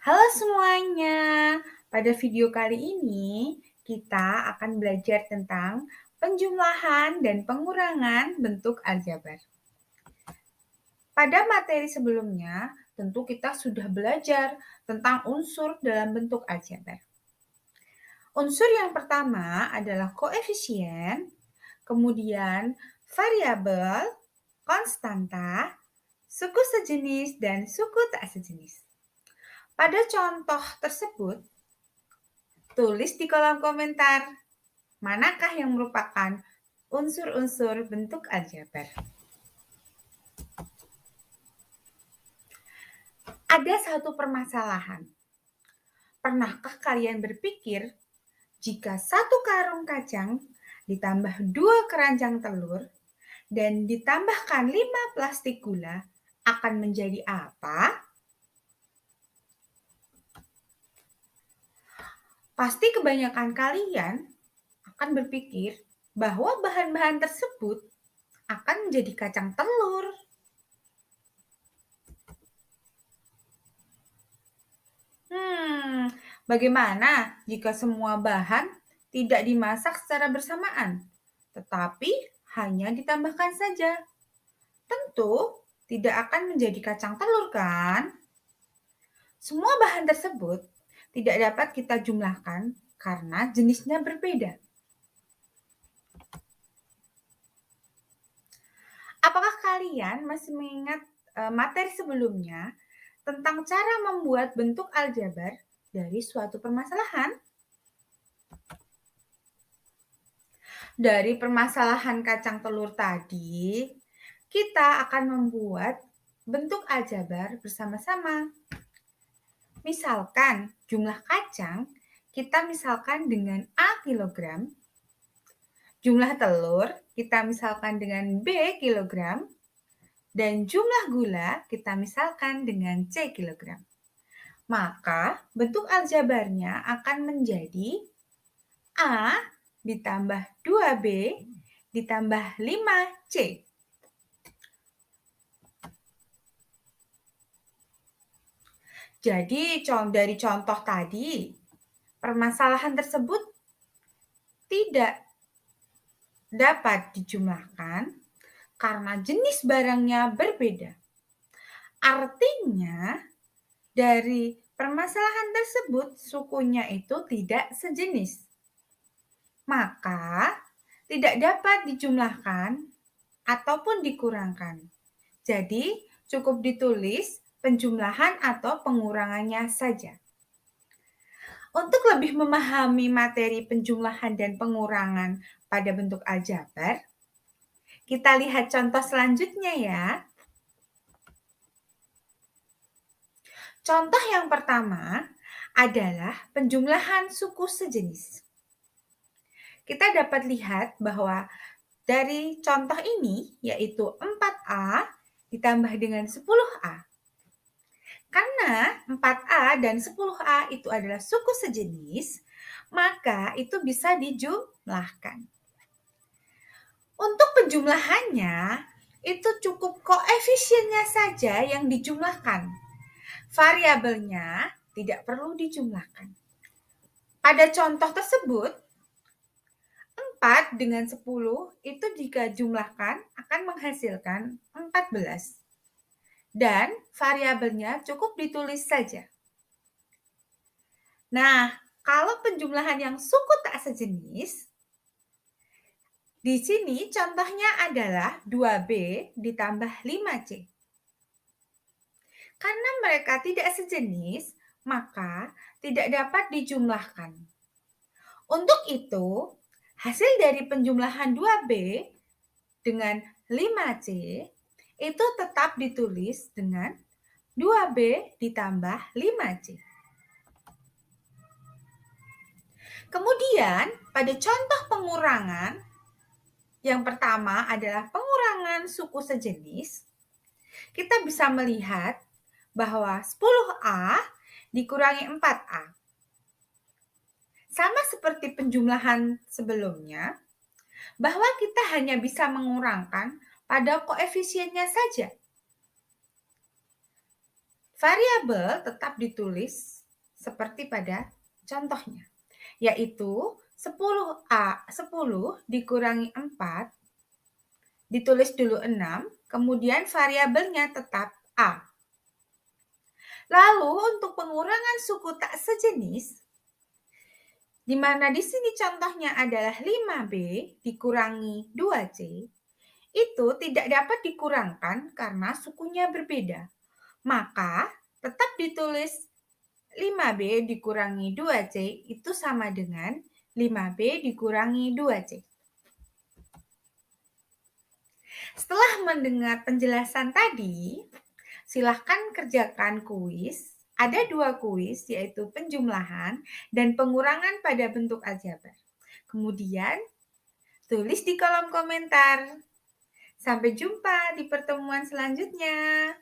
Halo semuanya, pada video kali ini kita akan belajar tentang penjumlahan dan pengurangan bentuk aljabar. Pada materi sebelumnya, tentu kita sudah belajar tentang unsur dalam bentuk aljabar. Unsur yang pertama adalah koefisien, kemudian variabel, konstanta, suku sejenis, dan suku tak sejenis. Pada contoh tersebut, tulis di kolom komentar manakah yang merupakan unsur-unsur bentuk aljabar. Ada satu permasalahan. Pernahkah kalian berpikir jika satu karung kacang ditambah 2 keranjang telur dan ditambahkan 5 plastik gula akan menjadi apa? Pasti kebanyakan kalian akan berpikir bahwa bahan-bahan tersebut akan menjadi kacang telur. Bagaimana jika semua bahan tidak dimasak secara bersamaan, tetapi hanya ditambahkan saja? Tentu tidak akan menjadi kacang telur, kan? Semua bahan tersebut tidak dapat kita jumlahkan karena jenisnya berbeda. Apakah kalian masih mengingat materi sebelumnya tentang cara membuat bentuk aljabar dari suatu permasalahan? Dari permasalahan kacang telur tadi, kita akan membuat bentuk aljabar bersama-sama. Misalkan jumlah kacang kita misalkan dengan A kilogram, jumlah telur kita misalkan dengan B kilogram, dan jumlah gula kita misalkan dengan C kilogram. Maka bentuk aljabarnya akan menjadi A ditambah 2B ditambah 5C. Jadi dari contoh tadi, permasalahan tersebut tidak dapat dijumlahkan karena jenis barangnya berbeda. Artinya, dari permasalahan tersebut sukunya itu tidak sejenis. Maka, tidak dapat dijumlahkan ataupun dikurangkan. Jadi, cukup ditulis penjumlahan atau pengurangannya saja. Untuk lebih memahami materi penjumlahan dan pengurangan pada bentuk aljabar, kita lihat contoh selanjutnya ya. Contoh yang pertama adalah penjumlahan suku sejenis. Kita dapat lihat bahwa dari contoh ini yaitu 4A ditambah dengan 10A. Karena 4A dan 10A itu adalah suku sejenis, maka itu bisa dijumlahkan. Untuk penjumlahannya, itu cukup koefisiennya saja yang dijumlahkan. Variabelnya tidak perlu dijumlahkan. Pada contoh tersebut, 4 dengan 10 itu jika jumlahkan akan menghasilkan 14. Dan variabelnya cukup ditulis saja. Nah, kalau penjumlahan yang suku tak sejenis, di sini contohnya adalah 2B ditambah 5C. Karena mereka tidak sejenis, maka tidak dapat dijumlahkan. Untuk itu, hasil dari penjumlahan 2B dengan 5C itu tetap ditulis dengan 2B ditambah 5C. Kemudian, pada contoh pengurangan, yang pertama adalah pengurangan suku sejenis, kita bisa melihat bahwa 10A dikurangi 4A. Sama seperti penjumlahan sebelumnya, bahwa kita hanya bisa mengurangkan pada koefisiennya saja. Variabel tetap ditulis seperti pada contohnya, yaitu 10 dikurangi 4, ditulis dulu 6, kemudian variabelnya tetap A. Lalu untuk pengurangan suku tak sejenis, di mana di sini contohnya adalah 5B dikurangi 2C, itu tidak dapat dikurangkan karena sukunya berbeda. Maka tetap ditulis 5B dikurangi 2C itu sama dengan 5B dikurangi 2C. Setelah mendengar penjelasan tadi, silahkan kerjakan kuis. Ada 2 kuis, yaitu penjumlahan dan pengurangan pada bentuk aljabar. Kemudian, tulis di kolom komentar. Sampai jumpa di pertemuan selanjutnya.